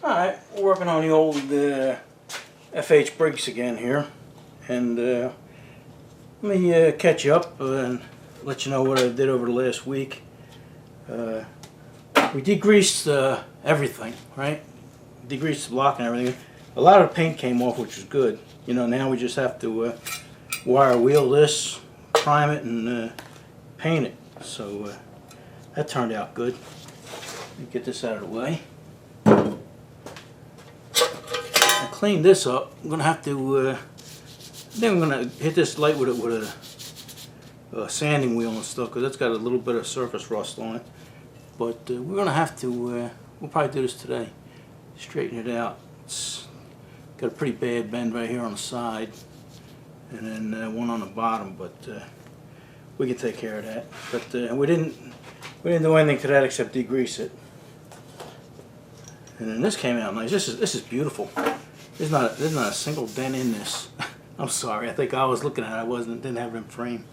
Alright, we're working on the old FH BRIGGS again here, and let me catch you up and let you know what I did over the last week. We degreased everything, right? Degreased the block and everything. A lot of the paint came off, which is good. You know, now we just have to wire wheel this, prime it, and paint it. So that turned out good. Let me get this out of the way. I cleaned this up. I'm gonna have to. I think I'm gonna hit this light with a sanding wheel and stuff, because it's got a little bit of surface rust on it. But we're gonna have to. We'll probably do this today. Straighten it out. It's got a pretty bad bend right here on the side, and then one on the bottom. But we can take care of that. But we didn't do anything to that except degrease it. And then this came out nice. This is beautiful. There's not a single dent in this. I'm sorry. I think I was looking at it. Didn't have it in frame.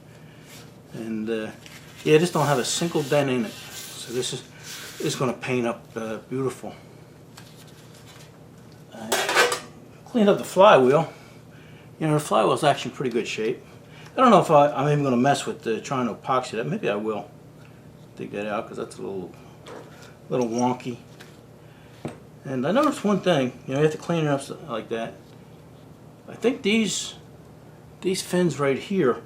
And yeah, this don't have a single dent in it. So this is going to paint up beautiful. Cleaned up the flywheel. You know, the flywheel is actually in pretty good shape. I don't know if I'm even going to mess with trying to epoxy that. Maybe I will dig that out, because that's a little wonky. And I noticed one thing. You know, you have to clean it up like that. I think these fins right here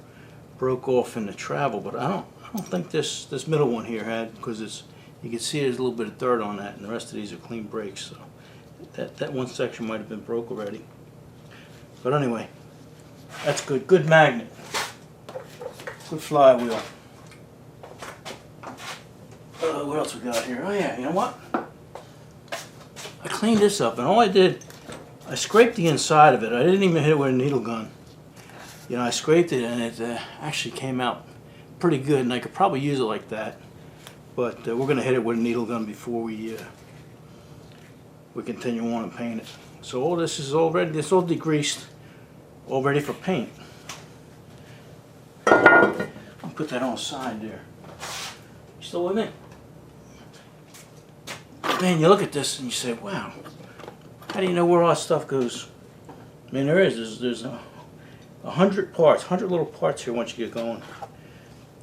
broke off in the travel, but I don't think this middle one here had, because you can see there's a little bit of dirt on that, and the rest of these are clean breaks. So that one section might have been broke already. But anyway, that's good. Good magnet. Good flywheel. What else we got here? Oh yeah, you know what? I cleaned this up, and all I did, I scraped the inside of it. I didn't even hit it with a needle gun. You know, I scraped it, and it actually came out pretty good, and I could probably use it like that. But we're going to hit it with a needle gun before we continue on and paint it. So all this is all ready. It's all degreased, all ready for paint. I'll put that on the side there. You still with me? Man, you look at this and you say, wow, how do you know where all that stuff goes? I mean, there's 100 parts, 100 little parts here once you get going.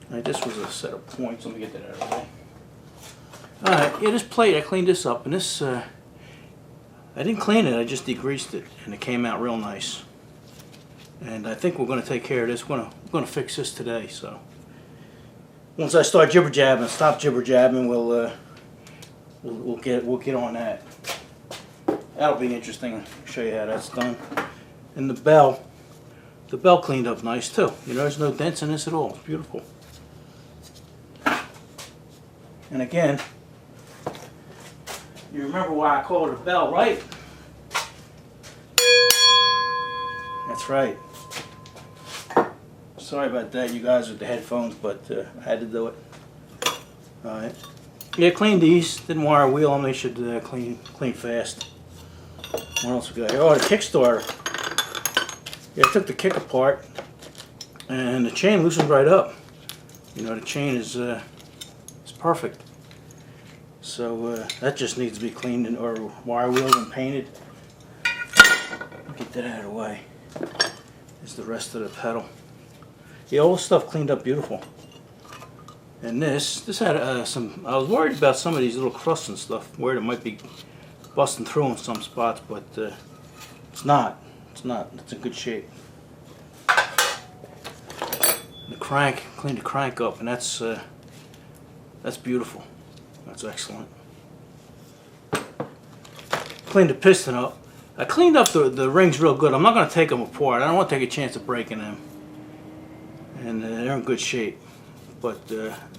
Alright, this was a set of points. Let me get that out of the way. Alright, yeah, this plate, I cleaned this up, and this, I didn't clean it, I just degreased it, and it came out real nice. And I think we're going to take care of this. We're going to fix this today, so. Once I start jibber-jabbing, stop jibber-jabbing, we'll get on that. That'll be interesting. I'll show you how that's done. And the bell cleaned up nice too. You know, there's no dents in this at all. It's beautiful. And again, you remember why I call it a bell, right? That's right. Sorry about that, you guys with the headphones, but I had to do it. All right. Yeah, cleaned these. Didn't wire a wheel on. They should clean fast. What else we got here? Oh, the Kickstarter. Yeah, I took the kick apart, and the chain loosened right up. You know, the chain is perfect. So that just needs to be cleaned or wire wheeled and painted. Get that out of the way. There's the rest of the pedal. Yeah, all the stuff cleaned up beautiful. And this had some. I was worried about some of these little crusts and stuff, where it might be busting through in some spots, but it's not. It's not. It's in good shape. The crank, cleaned the crank up, and that's beautiful. That's excellent. Cleaned the piston up. I cleaned up the rings real good. I'm not going to take them apart. I don't want to take a chance of breaking them. And they're in good shape. But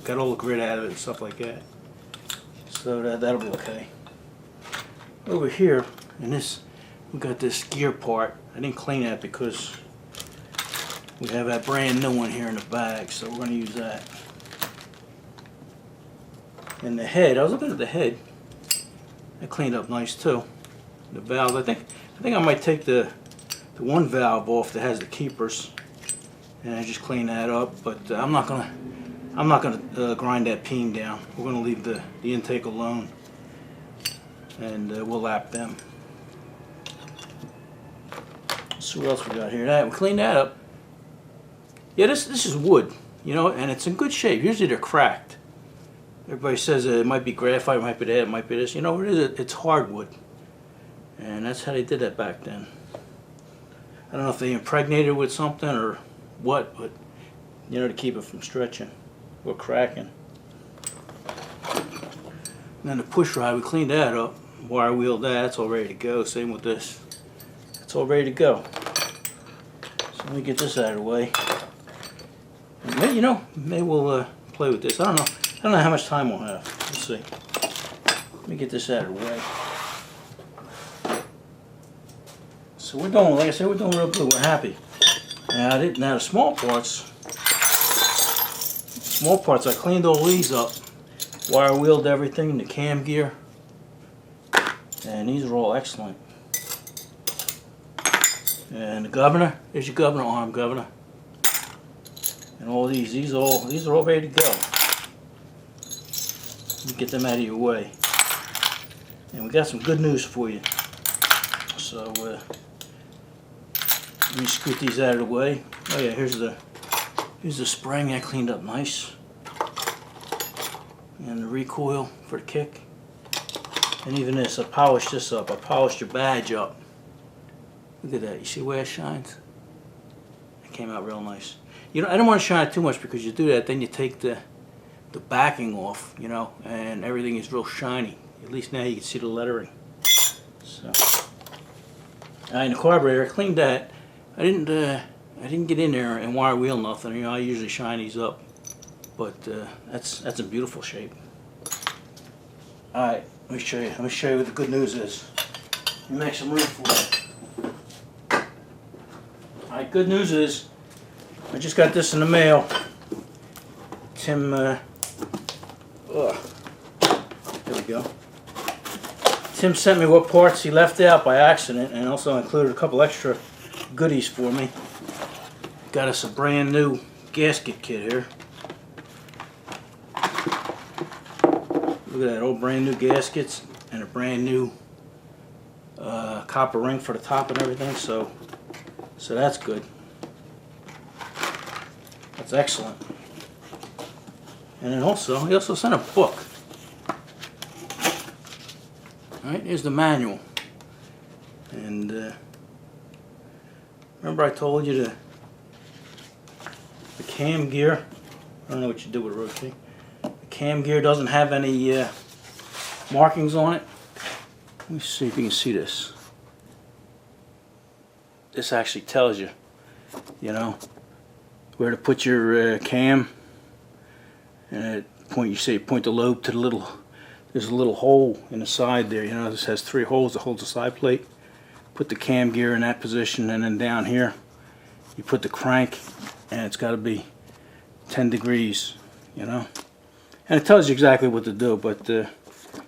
got all the grit out of it and stuff like that. So that'll be okay. Over here, in this, we got this gear part. I didn't clean that because we have that brand new one here in the bag, so we're going to use that. And the head, I was looking at the head. I cleaned up nice too. The valves, I think I might take the one valve off that has the keepers, and I just clean that up. But I'm not gonna grind that peen down. We're gonna leave the intake alone. and we'll lap them. So what else we got here? That we cleaned that up. Yeah, this is wood, you know, and it's in good shape. Usually they're cracked. Everybody says it might be graphite, it might be that, it might be this. You know what it is? It's hardwood, and that's how they did that back then. I don't know if they impregnated it with something or what, but you know, to keep it from stretching or cracking. And then the push rod, we cleaned that up, wire wheeled that. That's all ready to go. Same with this. It's all ready to go. So let me get this out of the way. And maybe, you know, maybe we'll play with this. I don't know. I don't know how much time we'll have. Let's see. Let me get this out of the way. So we're doing, like I said, we're doing real good. We're happy. Now the small parts, I cleaned all these up. Wire wheeled everything, the cam gear, and these are all excellent. And the governor, there's your governor arm, governor. And all these are all ready to go. Let me get them out of your way. And we got some good news for you. So let me scoot these out of the way. Oh yeah, here's the spring I cleaned up nice. And the recoil for the kick. And even this, I polished this up. I polished your badge up. Look at that. You see where it shines? It came out real nice. You know, I don't want to shine it too much because you do that, then you take the backing off, you know, and everything is real shiny. At least now you can see the lettering. So, and the carburetor, I cleaned that. I didn't get in there and wire wheel nothing. You know, I usually shine these up, but that's in beautiful shape. All right, let me show you. Let me show you what the good news is. Let me make some room for it. All right, good news is I just got this in the mail. Tim, there we go. Tim sent me what parts he left out by accident, and also included a couple extra goodies for me. Got us a brand new gasket kit here. Look at that, old brand new gaskets and a brand new copper ring for the top and everything. So that's good. That's excellent. And then also, he also sent a book. All right, here's the manual. And remember I told you the cam gear. I don't know what you do with rotating. The cam gear doesn't have any markings on it. Let me see if you can see this. This actually tells you, you know, where to put your cam. And point the lobe to the little. There's a little hole in the side there. You know, this has 3 holes that holds the side plate. Put the cam gear in that position, and then down here, you put the crank, and it's got to be 10 degrees. You know, and it tells you exactly what to do, but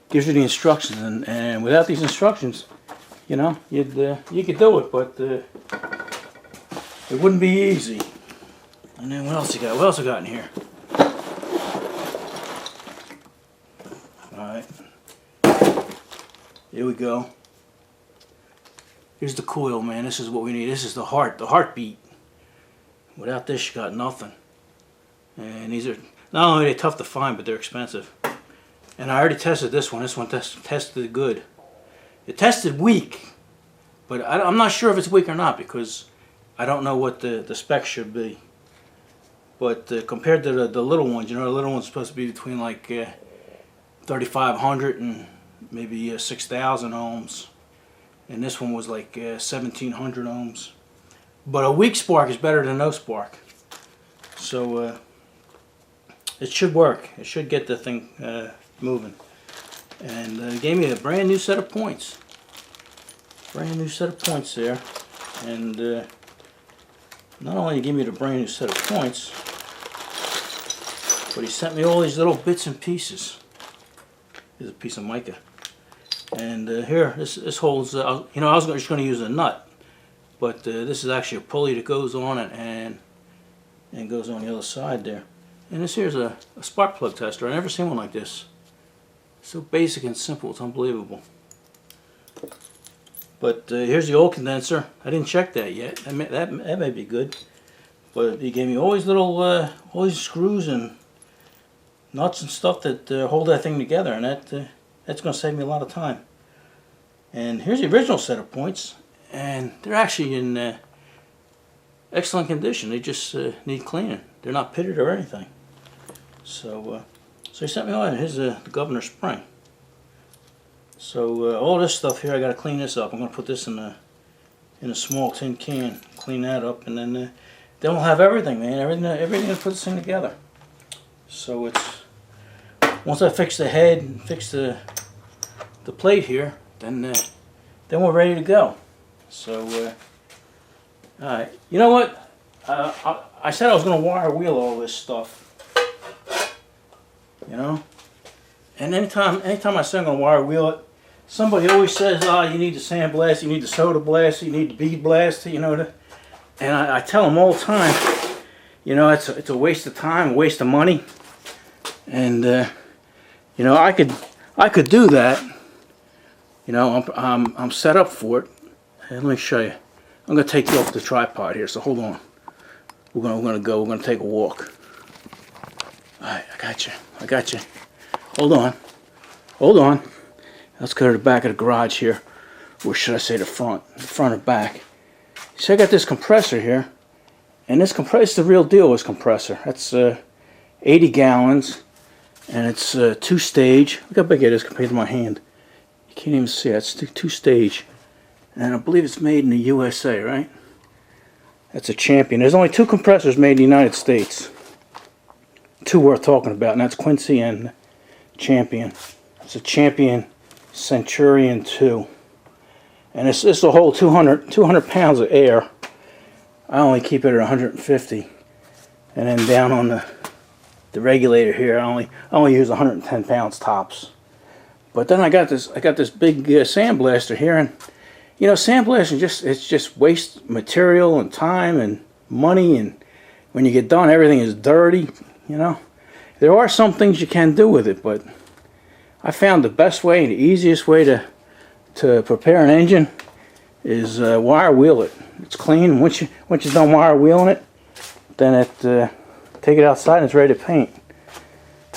gives you the instructions. And without these instructions, you know, you could do it, but it wouldn't be easy. And then what else you got? What else I got in here? Alright. Here we go. Here's the coil, man. This is what we need. This is the heartbeat. Without this, you got nothing. And these are, not only are they tough to find, but they're expensive. And I already tested this one. This one tested good. It tested weak, but I'm not sure if it's weak or not because I don't know what the specs should be. But compared to the little ones, you know, the little one's supposed to be between like 3,500 and maybe 6,000 ohms. And this one was like 1,700 ohms. But a weak spark is better than no spark. So it should work. It should get the thing moving. And it gave me a brand new set of points. Brand new set of points there. And not only did he give me the brand new set of points, but he sent me all these little bits and pieces. Here's a piece of mica. And here, this holds, you know, I was just going to use a nut. But this is actually a pulley that goes on it and goes on the other side there. And this here's a spark plug tester. I've never seen one like this. So basic and simple, it's unbelievable. But here's the oil condenser. I didn't check that yet. That may be good. But he gave me all these little all these screws and nuts and stuff that hold that thing together, and that's going to save me a lot of time. And here's the original set of points, and they're actually in excellent condition. They just need cleaning. They're not pitted or anything. So he sent me on. Here's the governor spring. So all this stuff here, I got to clean this up. I'm going to put this in a small tin can, clean that up, and then we'll have everything, man. Everything to put this thing together. So it's once I fix the head and fix the plate here, then we're ready to go. So all right, you know what? I said I was going to wire wheel all this stuff. You know, and anytime I say I'm going to wire wheel it, somebody always says, "Oh, you need the sandblast, you need the soda blast, you need the bead blast," you know. And I tell them all the time, you know, it's a waste of time, a waste of money. And you know, I could do that. You know, I'm set up for it. And let me show you. I'm gonna take you off the tripod here. So hold on. We're gonna take a walk. All right, I got you. Hold on. Let's go to the back of the garage here. Or should I say the front or back? So I got this compressor here, and this compressor is the real deal. This compressor. That's 80 gallons, and it's 2-stage. Look how big it is compared to my hand. You can't even see it. It's 2-stage, and I believe it's made in the USA, right? That's a Champion. There's only 2 compressors made in the United States. 2 worth talking about, and that's Quincy and Champion. It's a Champion Centurion 2. And this will hold 200 pounds of air. I only keep it at 150. And then down on the regulator here, I only use 110 pounds tops. But then I got this big sandblaster here, and you know, sandblasting it's just waste material and time and money, and when you get done, everything is dirty. You know, there are some things you can do with it, but I found the best way and the easiest way to prepare an engine is wire wheel it. It's clean. Once you're done wire wheeling it, then take it outside and it's ready to paint.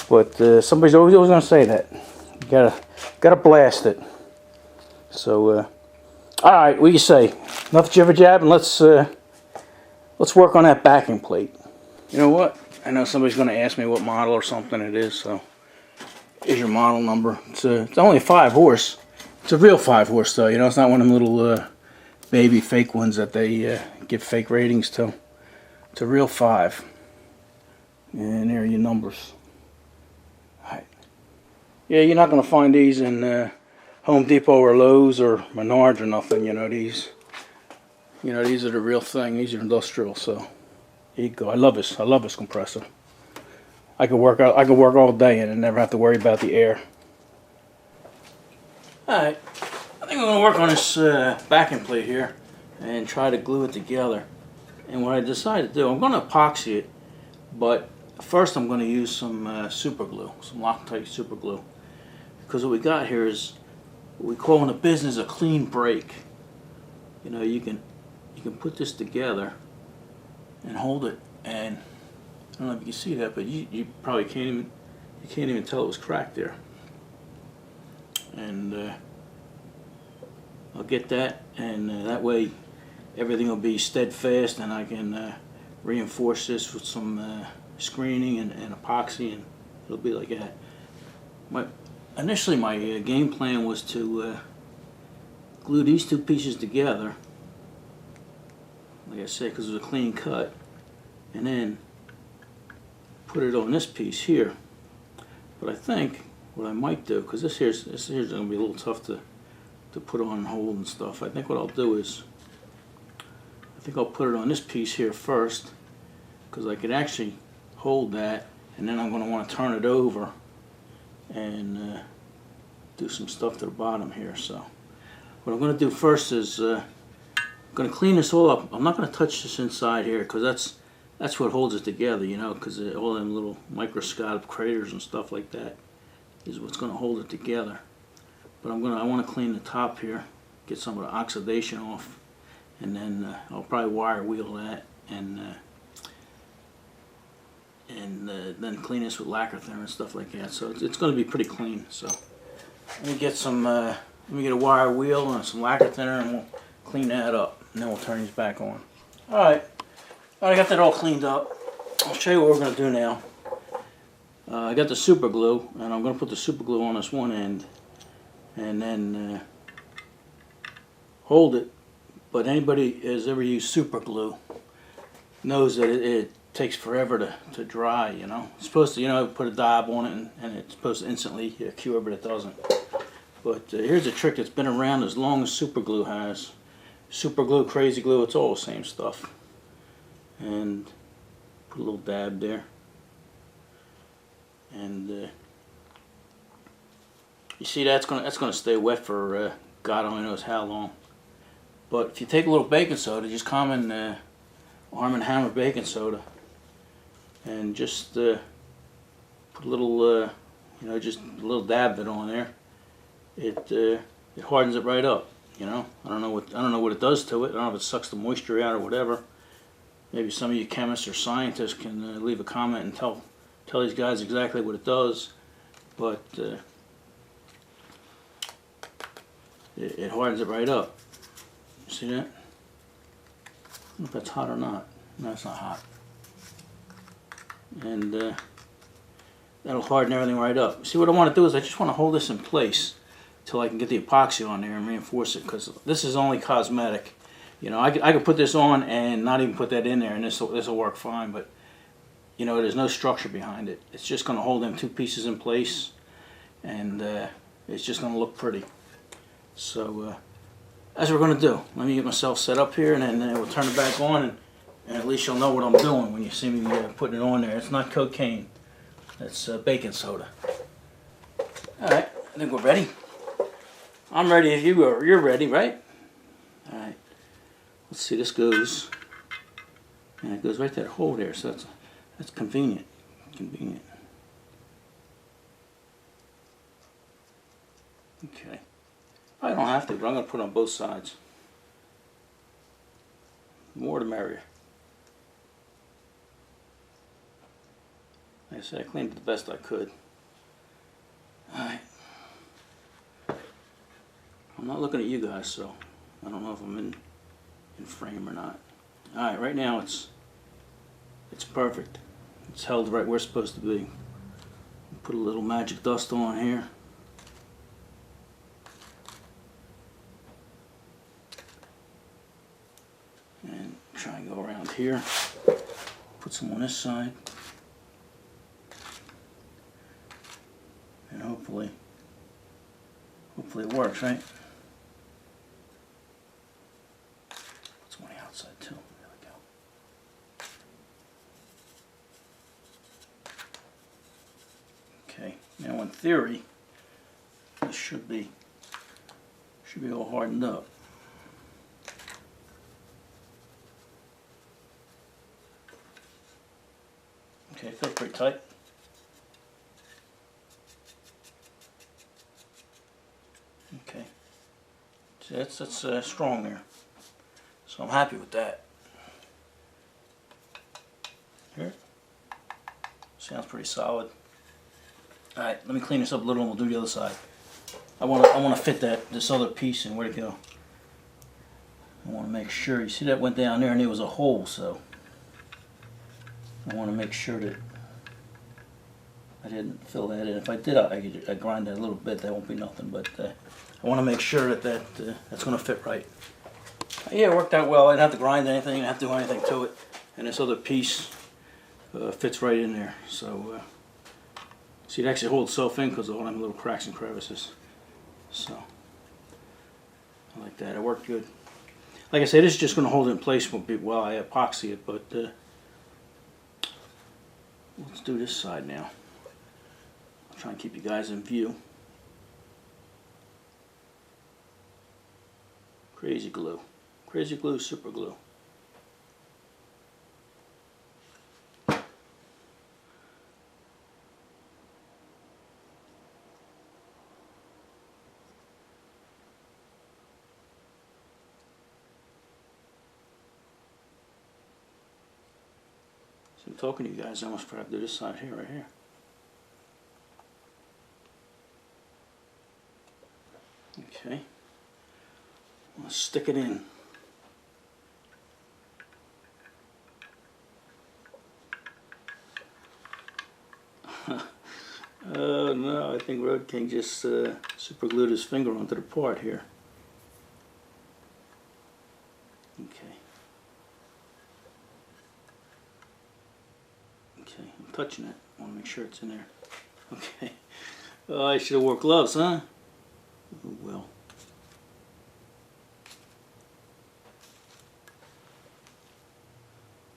But somebody's always going to say that you gotta blast it. So all right, what do you say? Enough jibber jab, and let's work on that backing plate. You know what? I know somebody's going to ask me what model or something it is. So here's your model number. It's only a 5-horse. It's a real 5-horse though. You know, it's not one of them little baby fake ones that they give fake ratings to. It's a real 5. And there are your numbers. Alright. Yeah, you're not going to find these in Home Depot or Lowe's or Menards or nothing. You know, these are the real thing. These are industrial. So here you go. I love this compressor. I could work all day in and never have to worry about the air. Alright, I think I'm going to work on this backing plate here and try to glue it together. And what I decided to do, I'm going to epoxy it, but first I'm going to use some super glue, some Loctite super glue. Because what we got here is what we call in the business a clean break. You know, you can put this together and hold it, and I don't know if you can see that, but you probably can't even tell it was cracked there. And I'll get that, and that way everything will be steadfast, and I can reinforce this with some screening and epoxy, and it'll be like that. Initially my game plan was to glue these 2 pieces together, like I said, because it was a clean cut, and then put it on this piece here. But I think what I might do, because this here's going to be a little tough to put on and hold and stuff, I think what I'll do is I'll put it on this piece here first, because I can actually hold that, and then I'm going to want to turn it over and do some stuff to the bottom here. So what I'm going to do first is I'm going to clean this all up. I'm not going to touch this inside here, because that's what holds it together, you know, because all them little microscopic craters and stuff like that is what's going to hold it together. But I want to clean the top here, get some of the oxidation off, and then I'll probably wire wheel that, and then clean this with lacquer thinner and stuff like that. So it's going to be pretty clean. So let me get some, let me get a wire wheel and some lacquer thinner, and we'll clean that up, and then we'll turn these back on. All right, I got that all cleaned up. I'll show you what we're going to do now. I got the super glue, and I'm going to put the super glue on this one end, and then hold it. But anybody has ever used super glue knows that it takes forever to dry, you know. It's supposed to, you know, put a dab on it, and it's supposed to instantly cure, but it doesn't. But here's a trick that's been around as long as super glue has. Super glue, crazy glue, it's all the same stuff. And put a little dab there. And you see that's gonna stay wet for God only knows how long. But if you take a little baking soda, just common Arm & Hammer baking soda, and just put a little, you know, just a little dab of it on there, it hardens it right up. You know, I don't know what it does to it. I don't know if it sucks the moisture out or whatever. Maybe some of you chemists or scientists can leave a comment and tell these guys exactly what it does. But it hardens it right up. See that? I don't know if that's hot or not. No, it's not hot. And that'll harden everything right up. See, what I want to do is I just want to hold this in place till I can get the epoxy on there and reinforce it, because this is only cosmetic. You know, I could put this on and not even put that in there, and this will work fine. But you know, there's no structure behind it. It's just going to hold them two pieces in place, and it's just going to look pretty. So that's what we're going to do. Let me get myself set up here, and then we'll turn it back on, and at least you'll know what I'm doing when you see me putting it on there. It's not cocaine. It's baking soda. All right, I think we're ready. I'm ready if you are. You're ready, right? All right. Let's see. This goes, and it goes right to that hole there. So that's convenient. Convenient. Okay. I don't have to, but I'm going to put it on both sides. The more the merrier. Like I said, I cleaned it the best I could. Alright. I'm not looking at you guys, so I don't know if I'm in frame or not. Alright, right now it's perfect. It's held right where it's supposed to be. Put a little magic dust on here. And try and go around here. Put some on this side. And hopefully it works, right? Put some on the outside too. There we go. Okay, now in theory, this should be all hardened up. Okay, feels pretty tight. Okay, so that's strong there. So I'm happy with that. Here, sounds pretty solid. All right, let me clean this up a little, and we'll do the other side. I want to fit this other piece in. Where'd it go? I want to make sure. You see that went down there, and there was a hole, so I want to make sure that I didn't fill that in. If I did, I grind that a little bit. That won't be nothing, but I want to make sure that's going to fit right. Yeah, it worked out well. I didn't have to grind anything. I didn't have to do anything to it. And this other piece fits right in there. So, see, it actually holds itself in because of all them little cracks and crevices. So, I like that. It worked good. Like I said, this is just going to hold it in place while I epoxy it, but let's do this side now. I'll try and keep you guys in view. Crazy glue. Crazy glue, super glue. talking to you guys, I almost forgot to do this side here, right here. Okay. Let's stick it in. Oh no, I think Road King just super glued his finger onto the part here. Okay. Okay, I'm touching it. I want to make sure it's in there. Okay. Oh, I should have wore gloves, huh? Oh well.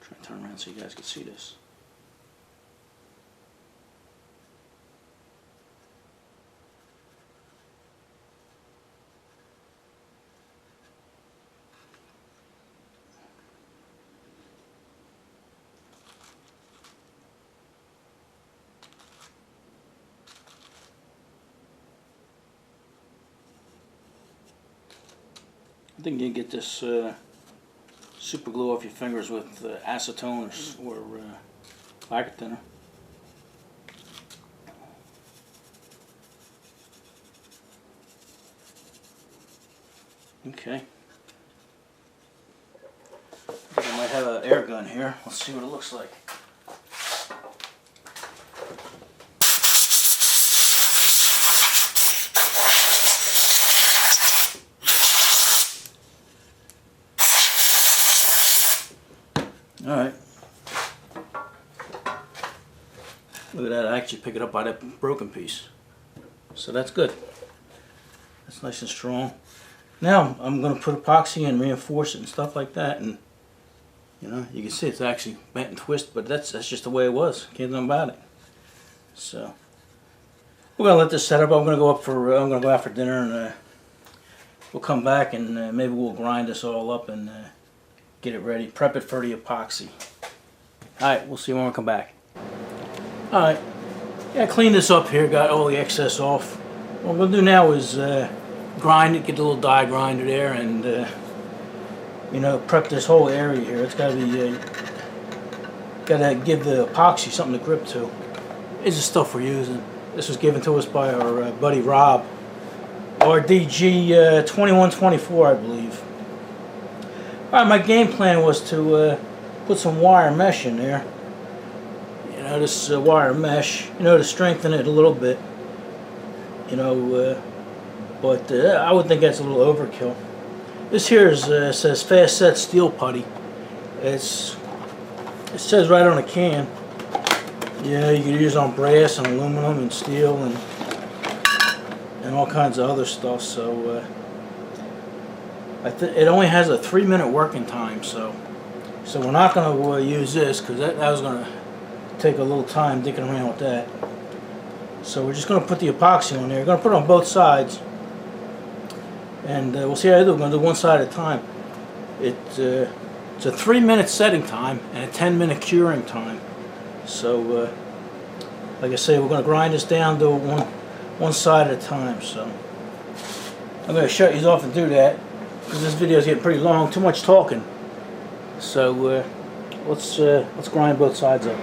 Try to turn around so you guys can see this. I think you can get this super glue off your fingers with acetone or lacquer thinner. Okay. I think I might have an air gun here. Let's see what it looks like. Alright. Look at that, I actually pick it up by that broken piece. So that's good. That's nice and strong. Now I'm going to put epoxy and reinforce it and stuff like that, and you know, you can see it's actually bent and twisted, but that's just the way it was. Can't do nothing about it. So we're going to let this set up. I'm going to go out for dinner, and we'll come back and maybe we'll grind this all up and get it ready, prep it for the epoxy. Alright, we'll see when we come back. Alright, yeah, clean this up here, got all the excess off. What we'll do now is grind it, get the little die grinder there, and you know, prep this whole area here. It's gotta be, gotta give the epoxy something to grip to. This is stuff we're using. This was given to us by our buddy Rob. RDG 2124, I believe. Alright, my game plan was to put some wire mesh in there. You know, this wire mesh, you know, to strengthen it a little bit. You know, but I would think that's a little overkill. This here is, says fast set steel putty. It says right on the can. Yeah, you can use on brass and aluminum and steel and all kinds of other stuff. So it only has a 3-minute working time. So we're not going to use this because that was going to take a little time dicking around with that. So we're just going to put the epoxy on there. We're going to put it on both sides, and we'll see how I do. We're going to do one side at a time. It's a 3-minute setting time and a 10-minute curing time. So like I say, we're going to grind this down to one side at a time. So I'm going to shut you off and do that because this video is getting pretty long. Too much talking. So let's grind both sides up.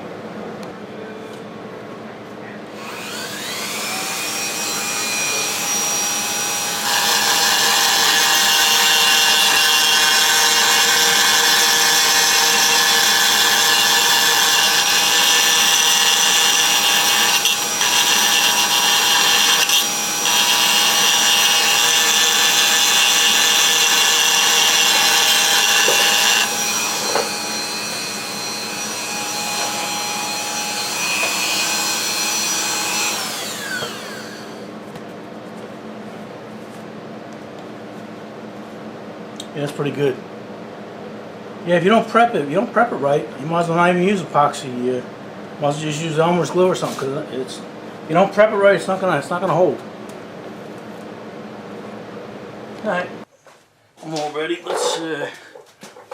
Yeah, that's pretty good. Yeah, if you don't prep it right, you might as well not even use epoxy. You might as well just use Elmer's glue or something, because if you don't prep it right, it's not gonna hold. All right, I'm all ready. Let's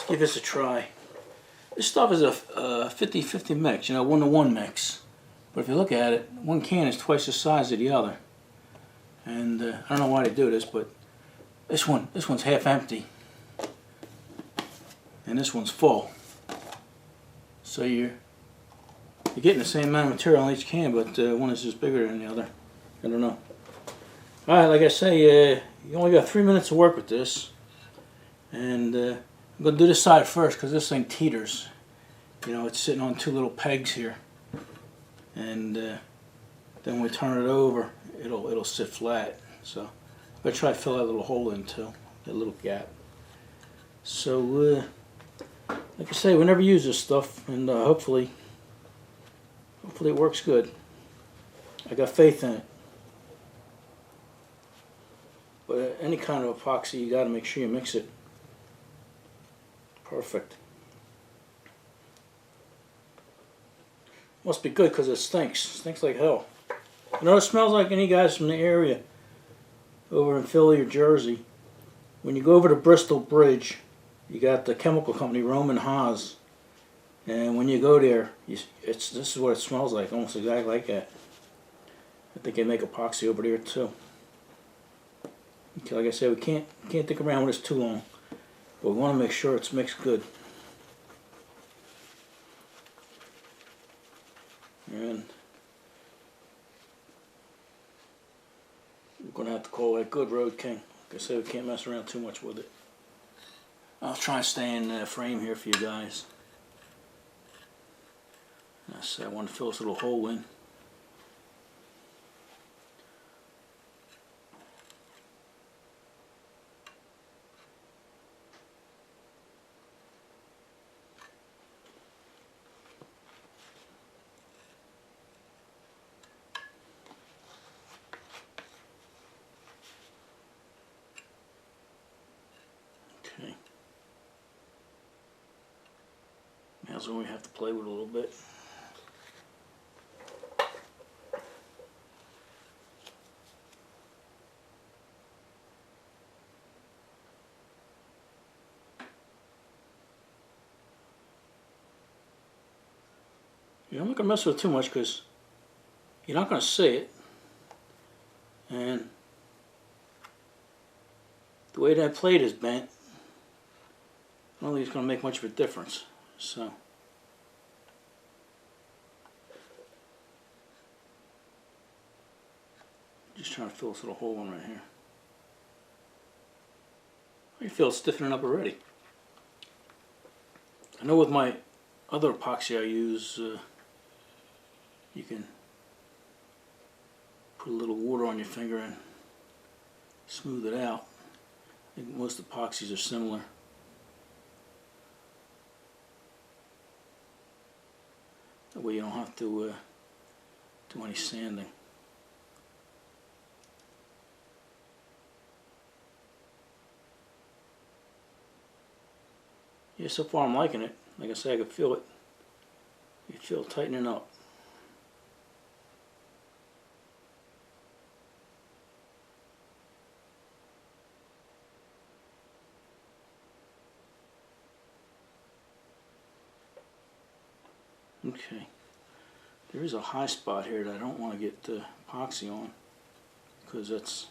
give this a try. This stuff is a 50-50 mix, you know, 1-to-1 mix. But if you look at it, one can is twice the size of the other. And I don't know why they do this, but this one's half empty. And this one's full. So you're you're getting the same amount of material on each can, but one is just bigger than the other. I don't know. Alright, like I say, you only got 3 minutes to work with this. And I'm going to do this side first because this thing teeters. You know, it's sitting on 2 little pegs here. And then when we turn it over, it'll sit flat. So I'm going to try to fill that little hole in too, that little gap. So, like I say, we never use this stuff, and hopefully it works good. I got faith in it. But any kind of epoxy, you got to make sure you mix it perfect. Must be good because it stinks. It stinks like hell. You know what it smells like? Any guys from the area over in Philly or Jersey, when you go over the Bristol Bridge, you got the chemical company Roman Haas, and when you go there, this is what it smells like, almost exactly like that. I think they make epoxy over there too. Okay, like I said, we can't dick around with this too long, but we want to make sure it's mixed good. And we're going to have to call that good, Road King. Like I said, we can't mess around too much with it. I'll try and stay in frame here for you guys. I want to fill this little hole in. Okay. Now's when we have to play with it a little bit. Yeah, I'm not going to mess with it too much because you're not going to see it. And the way that plate is bent, I don't think it's going to make much of a difference. So, just trying to fill this little hole in right here. I feel it's stiffening up already. I know with my other epoxy I use, you can put a little water on your finger and smooth it out. I think most epoxies are similar. That way you don't have to do any sanding. Yeah, so far I'm liking it. Like I say, I can feel it. You feel it tightening up. Okay, there is a high spot here that I don't want to get epoxy on because that's,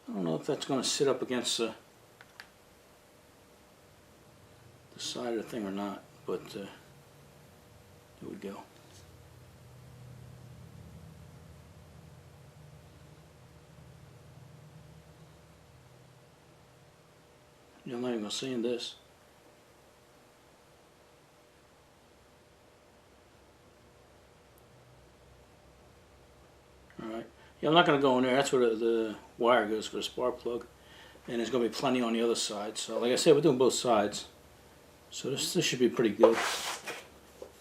I don't know if that's going to sit up against the side of the thing or not, but there we go. Yeah, I'm not even going to sand this. Alright, yeah, I'm not going to go in there. That's where the wire goes for the spark plug, and there's going to be plenty on the other side. So like I said, we're doing both sides, so this should be pretty good.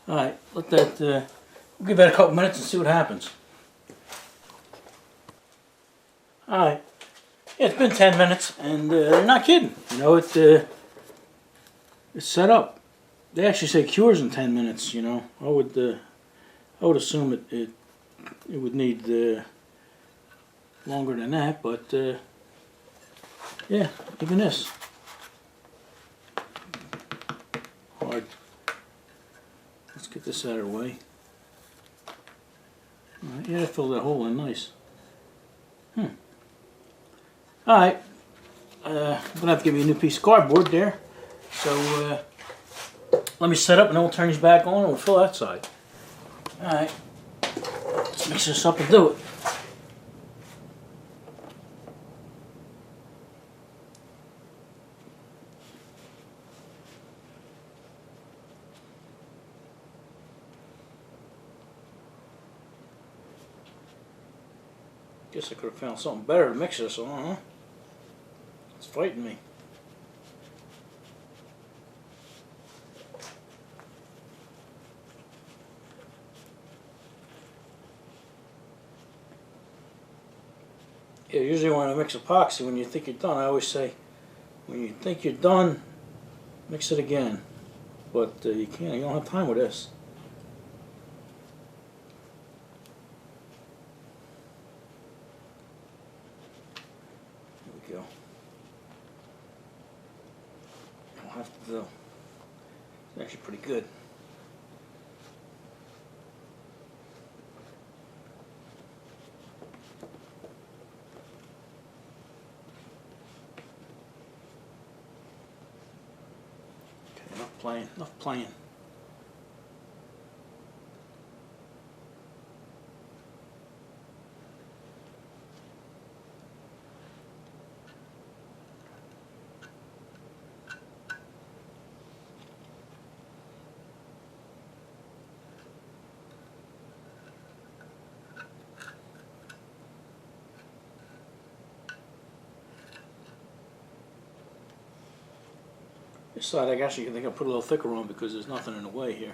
Alright, let that, we'll give that a couple minutes and see what happens. Alright, yeah, it's been 10 minutes, and they're not kidding. You know, it's set up. They actually say cures in 10 minutes, you know. I would assume it would need longer than that, but yeah, even this. Hard. Let's get this out of the way. Alright, yeah, I filled that hole in nice. Alright, I'm going to have to give you a new piece of cardboard there. So let me set up and then we'll turn these back on and we'll fill that side. Alright, let's mix this up and do it. Guess I could have found something better to mix this on, huh? It's fighting me. Yeah, usually when I mix epoxy, when you think you're done, I always say, when you think you're done, mix it again. But you can't, you don't have time with this. There we go. I'll have to do. It's actually pretty good. Enough playing. This side I actually think I'll put a little thicker on because there's nothing in the way here.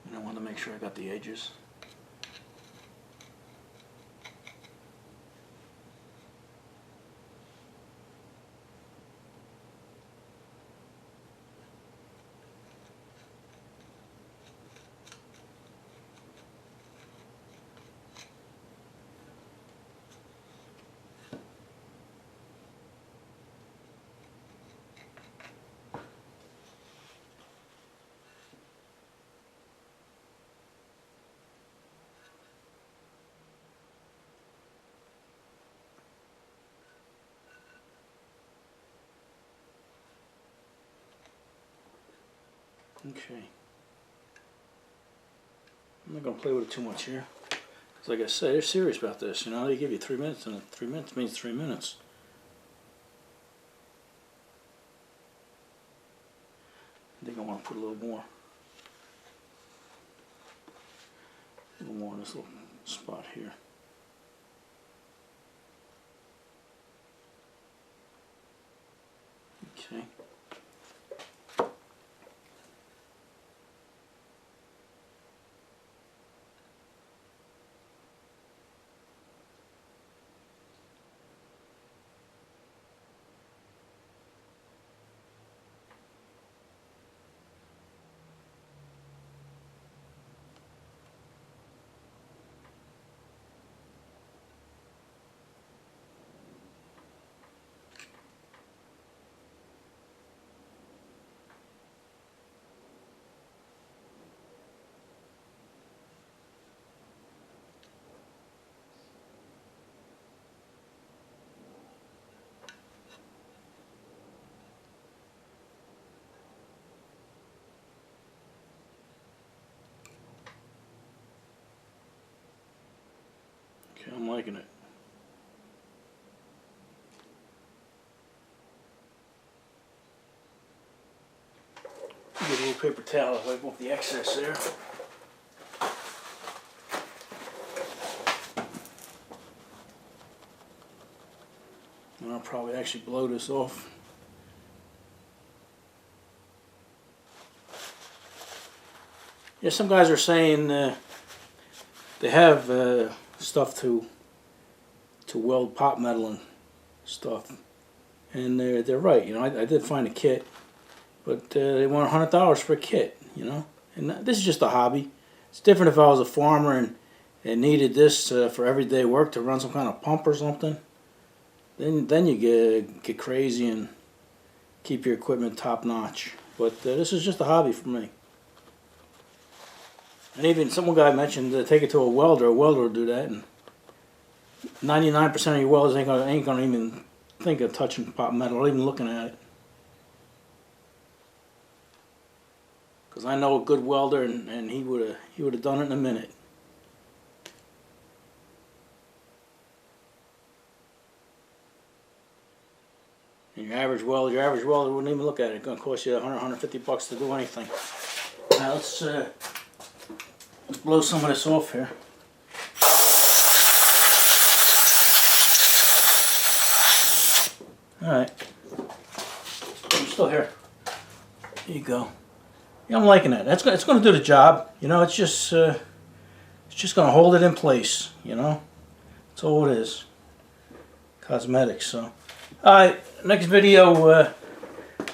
And I want to make sure I got the edges. Okay. I'm not going to play with it too much here. Because like I said, they're serious about this. You know, they give you 3 minutes, and 3 minutes means 3 minutes. I think I want to put a little more. A little more in this little spot here. Okay. Okay, I'm liking it. Get a little paper towel to wipe off the excess there. And I'll probably actually blow this off. Yeah, some guys are saying they have stuff to weld pot metal and stuff, and they're right. You know, I did find a kit, but they want $100 for a kit. You know, and this is just a hobby. It's different if I was a farmer and needed this for everyday work to run some kind of pump or something. Then you get crazy and keep your equipment top notch. But this is just a hobby for me. And even some guy mentioned take it to a welder. A welder will do that, and 99% of your welders ain't gonna even think of touching pot metal or even looking at it. Because I know a good welder, and he would have done it in a minute. And your average welder wouldn't even look at it. It's going to cost you $100–150 to do anything. Now let's blow some of this off here. Alright. I'm still here. There you go. Yeah, I'm liking that. It's going to do the job. You know, it's just going to hold it in place. You know, that's all it is. Cosmetics. So, alright. Next video,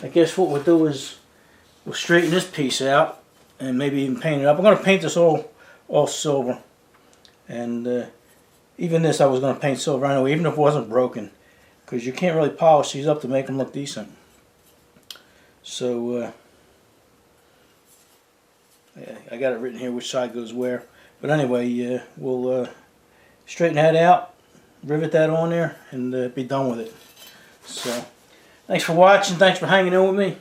I guess what we'll do is we'll straighten this piece out and maybe even paint it up. I'm going to paint this all silver, and even this I was going to paint silver anyway, even if it wasn't broken, because you can't really polish these up to make them look decent. So yeah, I got it written here which side goes where. But anyway, we'll straighten that out, rivet that on there, and be done with it. So, thanks for watching, thanks for hanging in with me,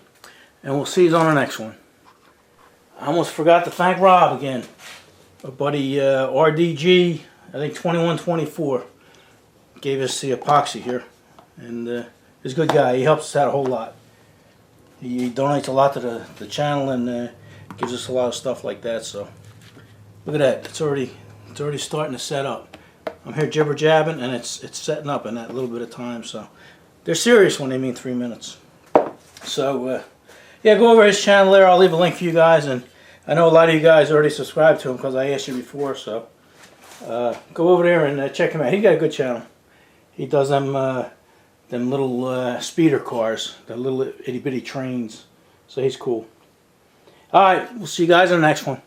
and we'll see you on the next one. I almost forgot to thank Rob again. Our buddy RDG, I think 2124, gave us the epoxy here. And he's a good guy, he helps us out a whole lot. He donates a lot to the channel, and gives us a lot of stuff like that. So, look at that, it's already starting to set up. I'm here jibber jabbing, and it's setting up in that little bit of time. So, they're serious when they mean 3 minutes. So, yeah, go over his channel there. I'll leave a link for you guys, and I know a lot of you guys already subscribed to him because I asked you before. So, go over there and check him out. He got a good channel. He does them little speeder cars, the little itty bitty trains. So he's cool. All right, we'll see you guys in the next one.